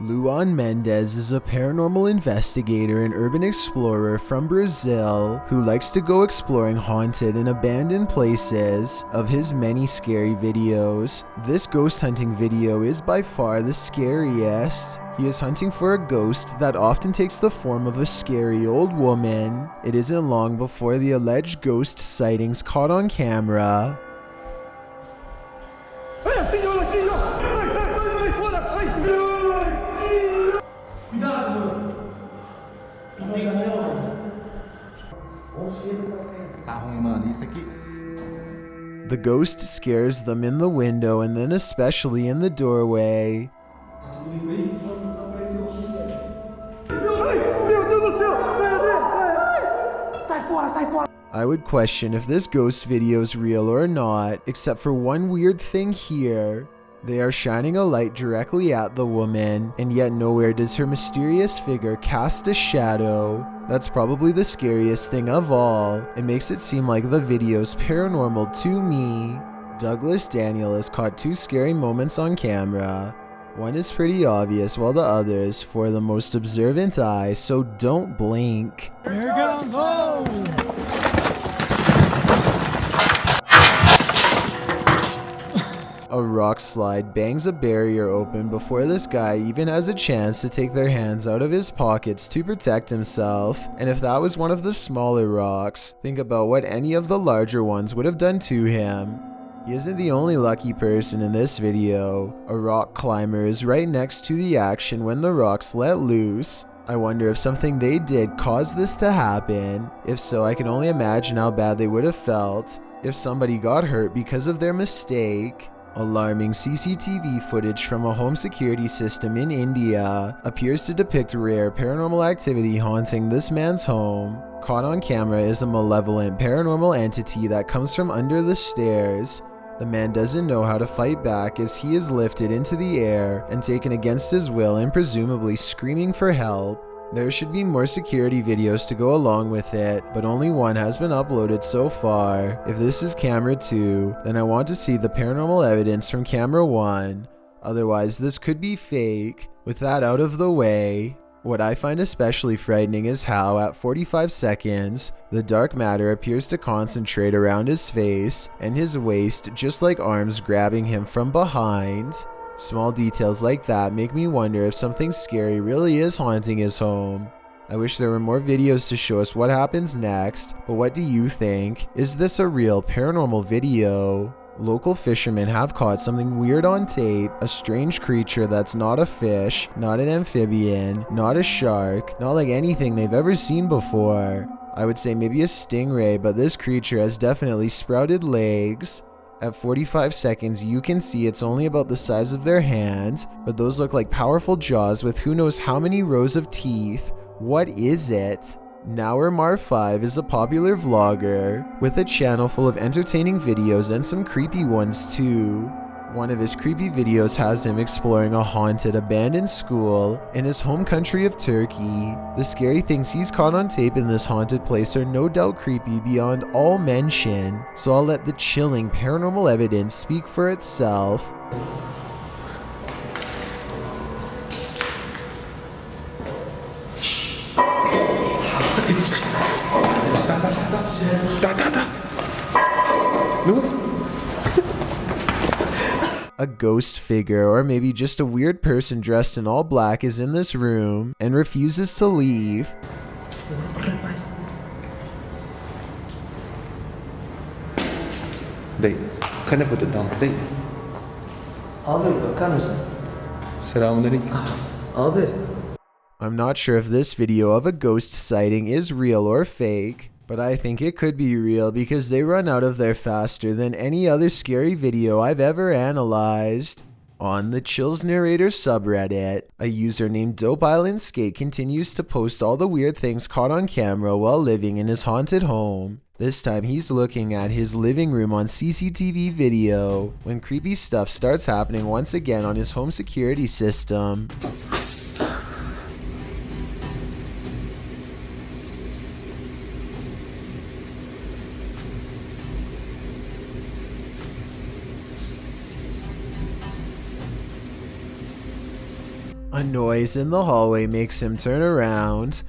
Luan Mendez is a paranormal investigator and urban explorer from Brazil who likes to go exploring haunted and abandoned places. Of his many scary videos, this ghost hunting video is by far the scariest. He is hunting for a ghost that often takes the form of a scary old woman. It isn't long before the alleged ghost sightings caught on camera. The ghost scares them in the window and then especially in the doorway. I would question if this ghost video is real or not, except for one weird thing here. They are shining a light directly at the woman, and yet nowhere does her mysterious figure cast a shadow. That's probably the scariest thing of all. It makes it seem like the video's paranormal to me. Douglas Daniel has caught two scary moments on camera. One is pretty obvious while the other is for the most observant eye, so don't blink. Here it goes, whoa! A rock slide bangs a barrier open before this guy even has a chance to take their hands out of his pockets to protect himself. And if that was one of the smaller rocks, think about what any of the larger ones would have done to him. He isn't the only lucky person in this video. A rock climber is right next to the action when the rocks let loose. I wonder if something they did caused this to happen. If so, I can only imagine how bad they would have felt if somebody got hurt because of their mistake. Alarming CCTV footage from a home security system in India appears to depict rare paranormal activity haunting this man's home. Caught on camera is a malevolent paranormal entity that comes from under the stairs. The man doesn't know how to fight back as he is lifted into the air and taken against his will and presumably screaming for help. There should be more security videos to go along with it, but only one has been uploaded so far. If this is camera 2, then I want to see the paranormal evidence from camera 1. Otherwise, this could be fake. With that out of the way, what I find especially frightening is how, at 45 seconds, the dark matter appears to concentrate around his face and his waist, just like arms grabbing him from behind. Small details like that make me wonder if something scary really is haunting his home. I wish there were more videos to show us what happens next, but what do you think? Is this a real paranormal video? Local fishermen have caught something weird on tape, a strange creature that's not a fish, not an amphibian, not a shark, not like anything they've ever seen before. I would say maybe a stingray, but this creature has definitely sprouted legs. At 45 seconds, you can see it's only about the size of their hand, but those look like powerful jaws with who knows how many rows of teeth. What is it? NowherMar5 is a popular vlogger with a channel full of entertaining videos and some creepy ones too. One of his creepy videos has him exploring a haunted abandoned school in his home country of Turkey. The scary things he's caught on tape in this haunted place are no doubt creepy beyond all mention, so I'll let the chilling paranormal evidence speak for itself. A ghost figure, or maybe just a weird person dressed in all black, is in this room and refuses to leave. Dayı, kan foto tamam dayı. Abi bakar mısın? Selamünaleyküm. Abi. I'm not sure if this video of a ghost sighting is real or fake, but I think it could be real because they run out of there faster than any other scary video I've ever analyzed. On the ChillsNarrator subreddit, a user named DopeIslandSkate continues to post all the weird things caught on camera while living in his haunted home. This time he's looking at his living room on CCTV video when creepy stuff starts happening once again on his home security system. A noise in the hallway makes him turn around.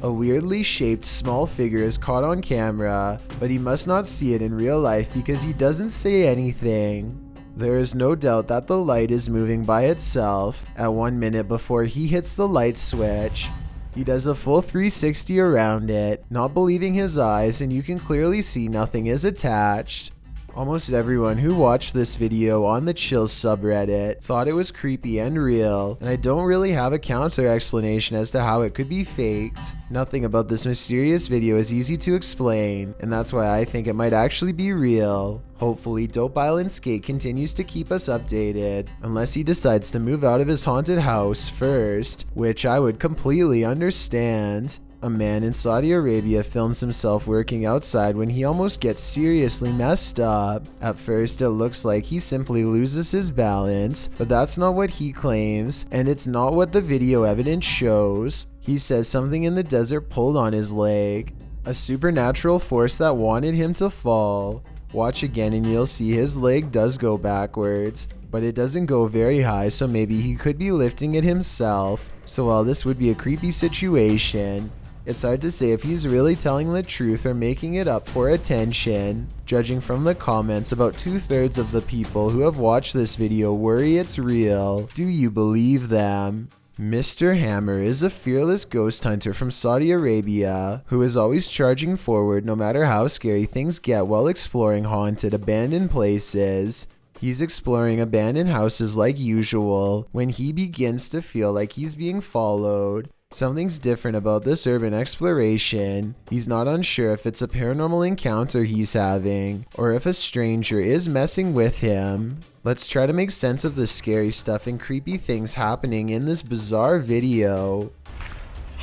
A weirdly shaped small figure is caught on camera, but he must not see it in real life because he doesn't say anything. There is no doubt that the light is moving by itself at 1 minute before he hits the light switch. He does a full 360 around it, not believing his eyes, and you can clearly see nothing is attached. Almost everyone who watched this video on the Chills subreddit thought it was creepy and real, and I don't really have a counter explanation as to how it could be faked. Nothing about this mysterious video is easy to explain, and that's why I think it might actually be real. Hopefully, DopeIslandSkate continues to keep us updated, unless he decides to move out of his haunted house first, which I would completely understand. A man in Saudi Arabia films himself working outside when he almost gets seriously messed up. At first it looks like he simply loses his balance, but that's not what he claims, and it's not what the video evidence shows. He says something in the desert pulled on his leg, a supernatural force that wanted him to fall. Watch again and you'll see his leg does go backwards, but it doesn't go very high, so maybe he could be lifting it himself. So while this would be a creepy situation, it's hard to say if he's really telling the truth or making it up for attention. Judging from the comments, about 2/3 of the people who have watched this video worry it's real. Do you believe them? Mr. Hammer is a fearless ghost hunter from Saudi Arabia who is always charging forward no matter how scary things get while exploring haunted, abandoned places. He's exploring abandoned houses like usual when he begins to feel like he's being followed. Something's different about this urban exploration. He's not unsure if it's a paranormal encounter he's having, or if a stranger is messing with him. Let's try to make sense of the scary stuff and creepy things happening in this bizarre video.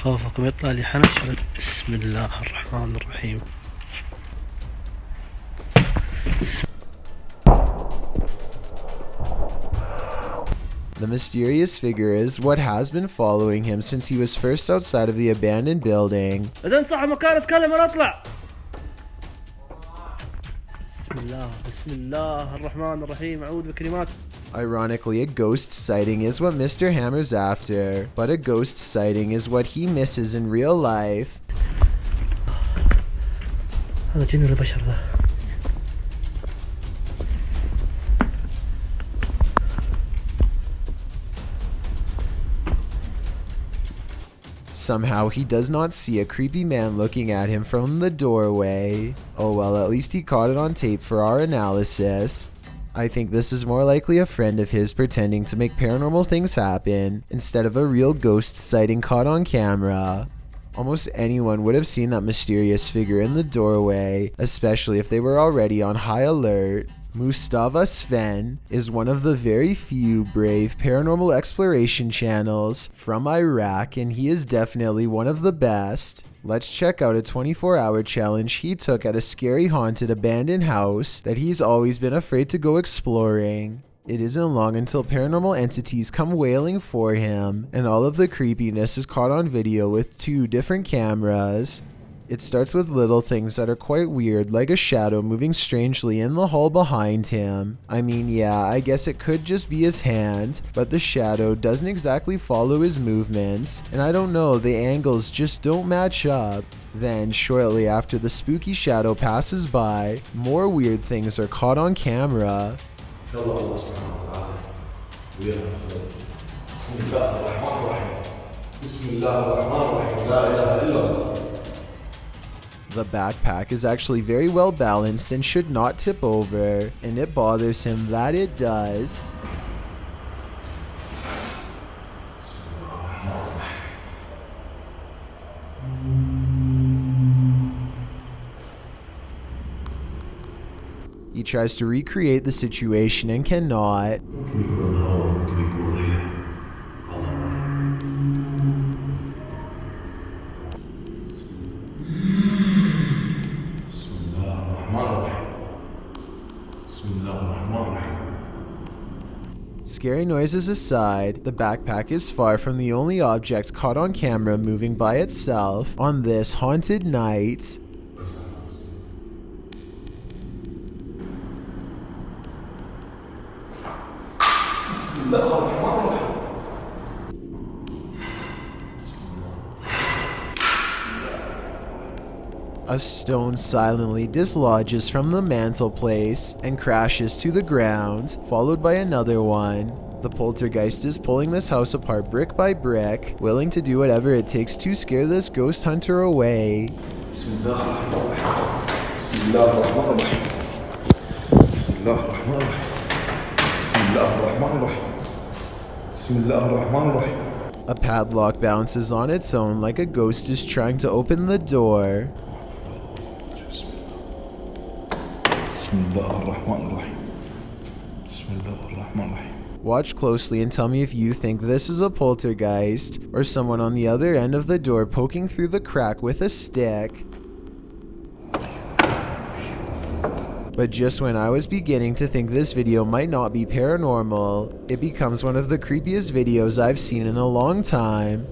خوفكم يطلع لي حنش. بسم الله الرحمن الرحيم. The mysterious figure is what has been following him since he was first outside of the abandoned building. إذا صح مكان اتكلم أنا أطلع. بسم الله الرحمن الرحيم. أعوذ بكلمات. Ironically, a ghost sighting is what Mr. Hammer's after, but a ghost sighting is what he misses in real life. هذا جن ولا بشر ذا؟ Somehow he does not see a creepy man looking at him from the doorway. Oh well, at least he caught it on tape for our analysis. I think this is more likely a friend of his pretending to make paranormal things happen instead of a real ghost sighting caught on camera. Almost anyone would have seen that mysterious figure in the doorway, especially if they were already on high alert. Mustafa Sven is one of the very few brave paranormal exploration channels from Iraq, and he is definitely one of the best. Let's check out a 24-hour challenge he took at a scary haunted abandoned house that he's always been afraid to go exploring. It isn't long until paranormal entities come wailing for him, and all of the creepiness is caught on video with 2 different cameras. It starts with little things that are quite weird, like a shadow moving strangely in the hall behind him. I mean, yeah, I guess it could just be his hand, but the shadow doesn't exactly follow his movements, and I don't know, the angles just don't match up. Then, shortly after the spooky shadow passes by, more weird things are caught on camera. The backpack is actually very well balanced and should not tip over, and it bothers him that it does. He tries to recreate the situation and cannot. Scary noises aside, the backpack is far from the only object caught on camera moving by itself on this haunted night. A stone silently dislodges from the mantelpiece and crashes to the ground, followed by another one. The poltergeist is pulling this house apart brick by brick, willing to do whatever it takes to scare this ghost hunter away. A padlock bounces on its own like a ghost is trying to open the door. Watch closely and tell me if you think this is a poltergeist or someone on the other end of the door poking through the crack with a stick. But just when I was beginning to think this video might not be paranormal, it becomes one of the creepiest videos I've seen in a long time.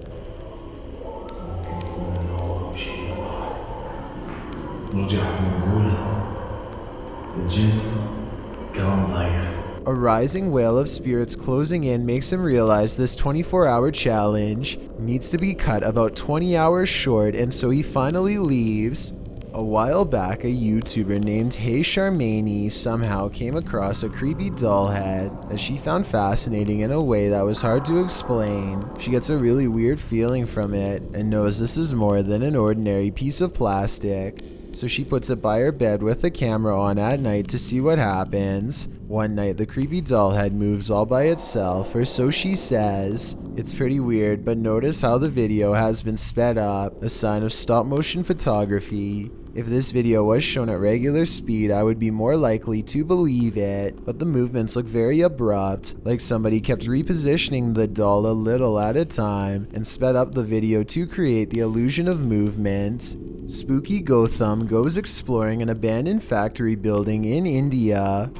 A rising wave of spirits closing in makes him realize this 24-hour challenge needs to be cut about 20 hours short, and so he finally leaves. A while back, a YouTuber named AHHH somehow came across a creepy doll head that she found fascinating in a way that was hard to explain. She gets a really weird feeling from it and knows this is more than an ordinary piece of plastic. So she puts it by her bed with the camera on at night to see what happens. One night the creepy doll head moves all by itself, or so she says. It's pretty weird, but notice how the video has been sped up, a sign of stop motion photography. If this video was shown at regular speed, I would be more likely to believe it, but the movements look very abrupt, like somebody kept repositioning the doll a little at a time and sped up the video to create the illusion of movement. Spooky Gotham goes exploring an abandoned factory building in India.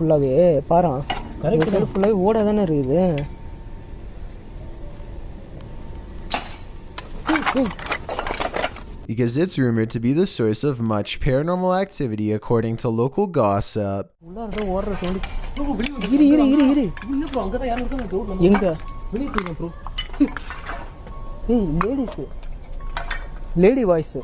Because it's rumored to be the source of much paranormal activity according to local gossip. Lady voice.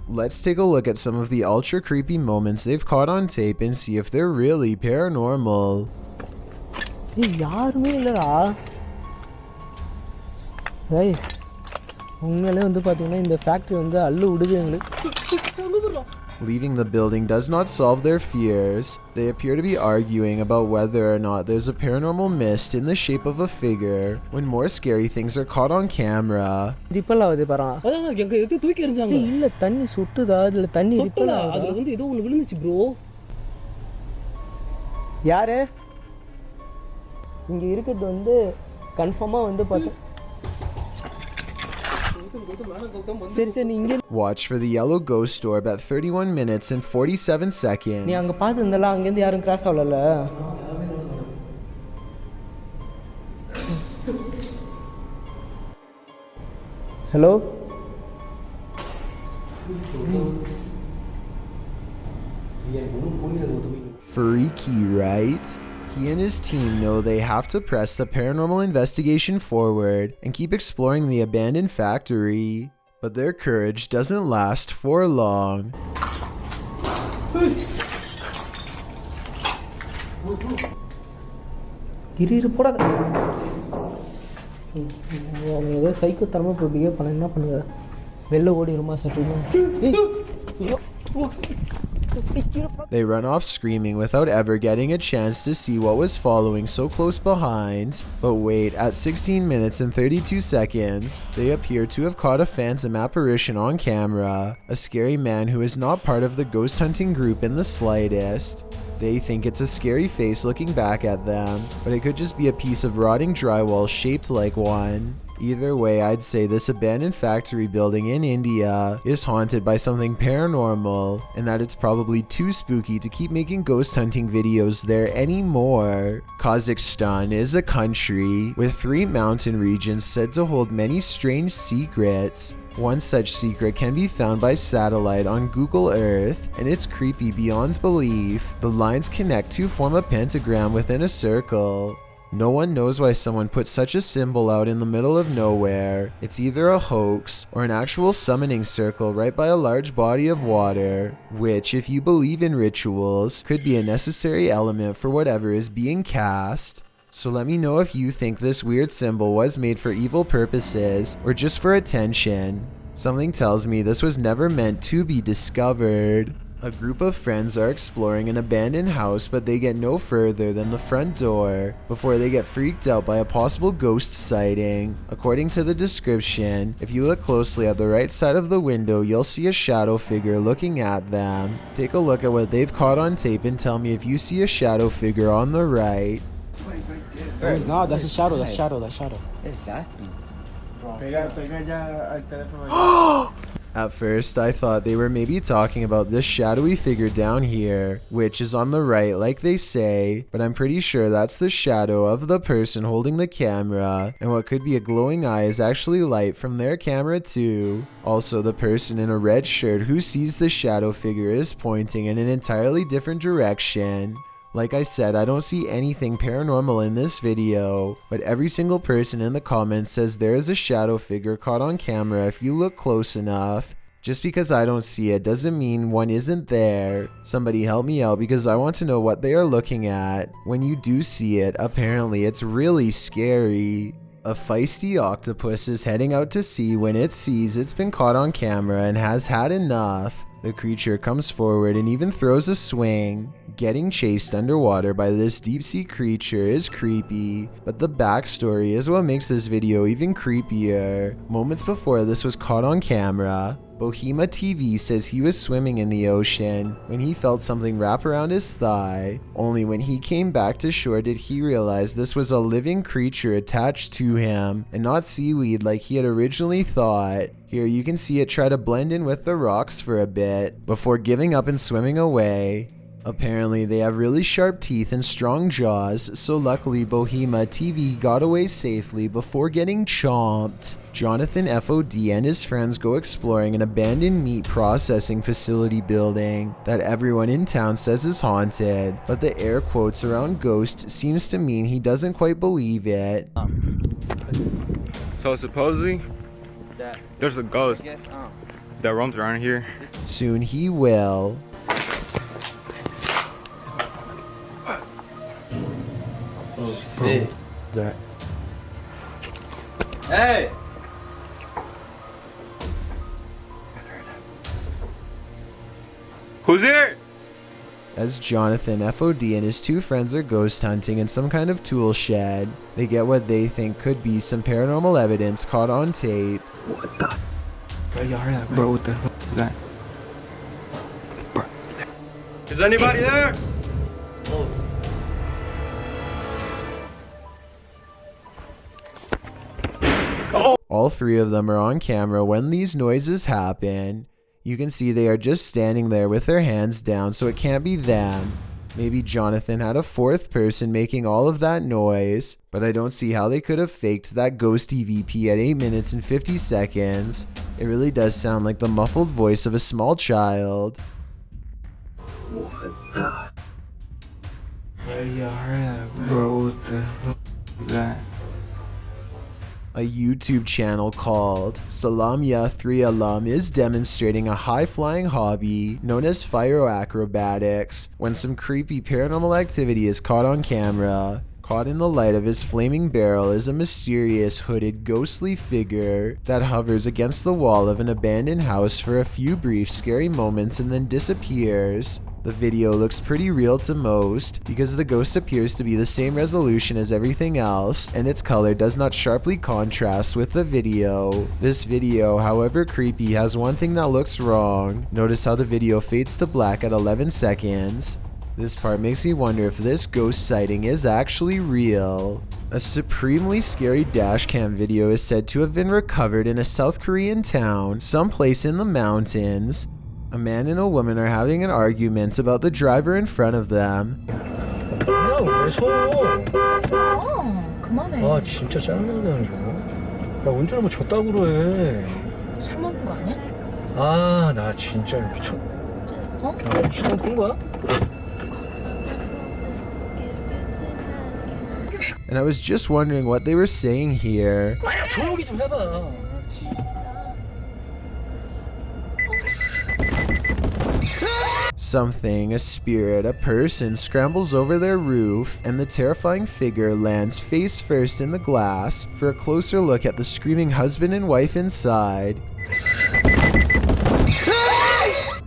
Let's take a look at some of the ultra creepy moments they've caught on tape and see if they're really paranormal. Guys, உண்மையிலே வந்து பாத்தீங்கன்னா இந்த factory வந்து அள்ளு விடுது எங்களுக்கு. Leaving the building does not solve their fears. They appear to be arguing about whether or not there's a paranormal mist in the shape of a figure when more scary things are caught on camera. Ripple ஆகுது பாருங்க. அதான் எங்க எது தூக்கி எறிஞ்சாங்க. இல்ல தண்ணி சுட்டுதா அதுல தண்ணி ரிப்பல் ஆகுது. அதுல வந்து ஏதோ ஒன்னு விழுந்துச்சு bro. யாரு? இங்க இருக்குது வந்து கன்ஃபார்மா வந்து பாத்து Watch for the yellow ghost orb at 31 minutes and 47 seconds. நீ அங்க பாத்துந்தல அங்க இருந்து யாரும் கிராஸ் ஆவலல. Hello. Freaky, right? He and his team know they have to press the paranormal investigation forward and keep exploring the abandoned factory, but their courage doesn't last for long. இரு போடாத. நீ ஏதோ சைக்கோ தரமா போய் behave பண்ண என்ன பண்ணுங்க? வெள்ள ஓடிருமா சட்டுமா? They run off screaming without ever getting a chance to see what was following so close behind. But wait, at 16 minutes and 32 seconds, they appear to have caught a phantom apparition on camera, a scary man who is not part of the ghost hunting group in the slightest. They think it's a scary face looking back at them, but it could just be a piece of rotting drywall shaped like one. Either way, I'd say this abandoned factory building in India is haunted by something paranormal, and that it's probably too spooky to keep making ghost hunting videos there anymore. Kazakhstan is a country with 3 mountain regions said to hold many strange secrets. One such secret can be found by satellite on Google Earth, and it's creepy beyond belief. The lines connect to form a pentagram within a circle. No one knows why someone put such a symbol out in the middle of nowhere. It's either a hoax or an actual summoning circle right by a large body of water, which, if you believe in rituals, could be a necessary element for whatever is being cast. So let me know if you think this weird symbol was made for evil purposes or just for attention. Something tells me this was never meant to be discovered. A group of friends are exploring an abandoned house, but they get no further than the front door before they get freaked out by a possible ghost sighting. According to the description, if you look closely at the right side of the window, you'll see a shadow figure looking at them. Take a look at what they've caught on tape and tell me if you see a shadow figure on the right. No, it's not. That's a shadow. That's shadow. That's shadow. Exactly. At first, I thought they were maybe talking about this shadowy figure down here, which is on the right like they say, but I'm pretty sure that's the shadow of the person holding the camera, and what could be a glowing eye is actually light from their camera too. Also, the person in a red shirt who sees the shadow figure is pointing in an entirely different direction. Like I said, I don't see anything paranormal in this video, but every single person in the comments says there is a shadow figure caught on camera if you look close enough. Just because I don't see it doesn't mean one isn't there. Somebody help me out because I want to know what they are looking at. When you do see it, apparently it's really scary. A feisty octopus is heading out to sea when it sees it's been caught on camera and has had enough. The creature comes forward and even throws a swing. Getting chased underwater by this deep-sea creature is creepy, but the backstory is what makes this video even creepier. Moments before this was caught on camera, Bohema TV says he was swimming in the ocean when he felt something wrap around his thigh. Only when he came back to shore did he realize this was a living creature attached to him and not seaweed like he had originally thought. Here you can see it try to blend in with the rocks for a bit before giving up and swimming away. Apparently they have really sharp teeth and strong jaws, so luckily Bohema TV got away safely before getting chomped. Jonathan FOD and his friends go exploring an abandoned meat processing facility building that everyone in town says is haunted, but the air quotes around ghost seems to mean he doesn't quite believe it. So supposedly, there's a ghost that roams around here. Soon he will. Shit. Hey! Who's here? As Jonathan FOD and his 2 friends are ghost hunting in some kind of tool shed, they get what they think could be some paranormal evidence caught on tape. What the? Bro, y'all heard that, bro? What the fuck is that? Bro. Is anybody there? Oh. All 3 of them are on camera when these noises happen. You can see they are just standing there with their hands down, so it can't be them. Maybe Jonathan had a 4th person making all of that noise, but I don't see how they could have faked that ghost EVP at 8 minutes and 50 seconds. It really does sound like the muffled voice of a small child. What the? Bro, y'all heard that, bro? What the fuck is that? A YouTube channel called Salamya 3 Alum is demonstrating a high-flying hobby known as acrobatics when some creepy paranormal activity is caught on camera. Caught in the light of his flaming barrel is a mysterious hooded ghostly figure that hovers against the wall of an abandoned house for a few brief scary moments and then disappears. The video looks pretty real to most because the ghost appears to be the same resolution as everything else and its color does not sharply contrast with the video. This video, however creepy, has one thing that looks wrong. Notice how the video fades to black at 11 seconds. This part makes me wonder if this ghost sighting is actually real. A supremely scary dashcam video is said to have been recovered in a South Korean town, someplace in the mountains. A man and a woman are having an argument about the driver in front of them. 야왜 서? 그만해. 아 진짜 짜증나게 하는 거. 야 운전을 뭐 졌다고 그래. 술 먹은 거 아니야? 아 나 진짜 미쳤. 어? 술은 끈 거야? And I was just wondering what they were saying here. 야 조용히 좀 해봐. Something, a spirit, a person scrambles over their roof, and the terrifying figure lands face first in the glass for a closer look at the screaming husband and wife inside.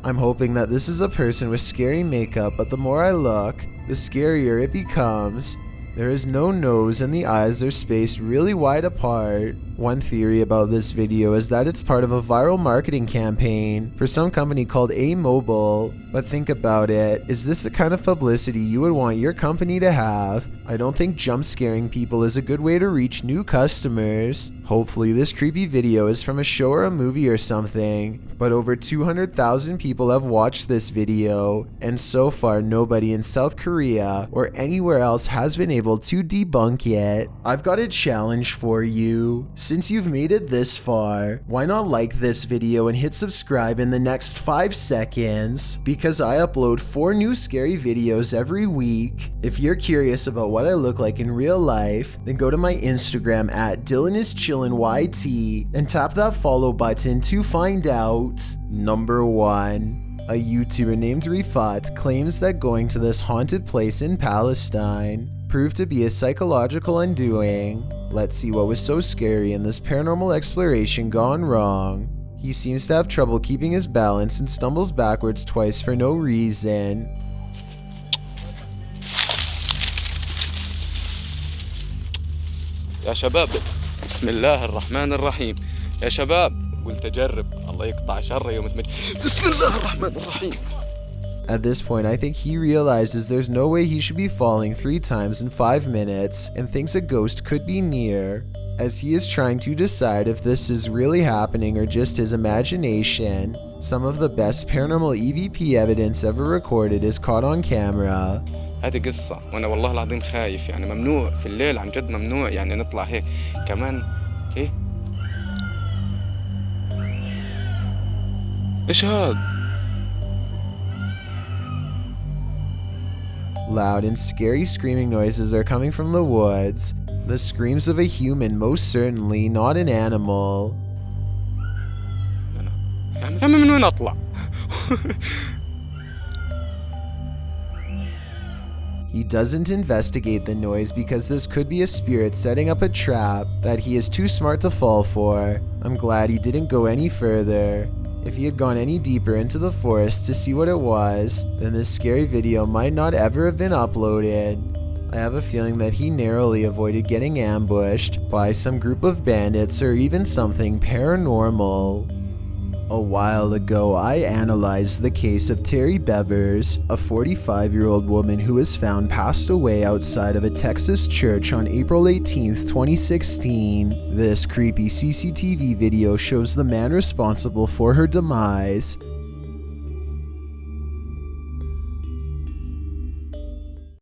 I'm hoping that this is a person with scary makeup, but the more I look, the scarier it becomes. There is no nose and the eyes are spaced really wide apart. One theory about this video is that it's part of a viral marketing campaign for some company called A-Mobile. But think about it, is this the kind of publicity you would want your company to have? I don't think jump scaring people is a good way to reach new customers. Hopefully this creepy video is from a show or a movie or something, but over 200,000 people have watched this video, and so far nobody in South Korea or anywhere else has been able to debunk it. I've got a challenge for you. Since you've made it this far, why not like this video and hit subscribe in the next 5 seconds? Because I upload 4 new scary videos every week. If you're curious about what I look like in real life, then go to my Instagram at DylanIsChillinYT and tap that follow button to find out. Number 1. A YouTuber named Rifat claims that going to this haunted place in Palestine proved to be a psychological undoing. Let's see what was so scary in this paranormal exploration gone wrong. He seems to have trouble keeping his balance and stumbles backwards twice for no reason. يا شباب بسم الله الرحمن الرحيم يا شباب قلت أجرب الله يقطع شر يوم بسم الله الرحمن الرحيم. At this point, I think he realizes there's no way he should be falling 3 times in 5 minutes and thinks a ghost could be near, as he is trying to decide if this is really happening or just his imagination. Some of the best paranormal EVP evidence ever recorded is caught on camera. هذه قصة وأنا والله العظيم خايف يعني ممنوع في الليل عن جد ممنوع يعني نطلع هيك كمان إيه إيش هاد؟ Loud and scary screaming noises are coming from the woods. The screams of a human, most certainly not an animal. يعني من وين أطلع؟ He doesn't investigate the noise because this could be a spirit setting up a trap that he is too smart to fall for. I'm glad he didn't go any further. If he had gone any deeper into the forest to see what it was, then this scary video might not ever have been uploaded. I have a feeling that he narrowly avoided getting ambushed by some group of bandits or even something paranormal. A while ago, I analyzed the case of Terry Bevers, a 45-year-old woman who was found passed away outside of a Texas church on April 18, 2016. This creepy CCTV video shows the man responsible for her demise.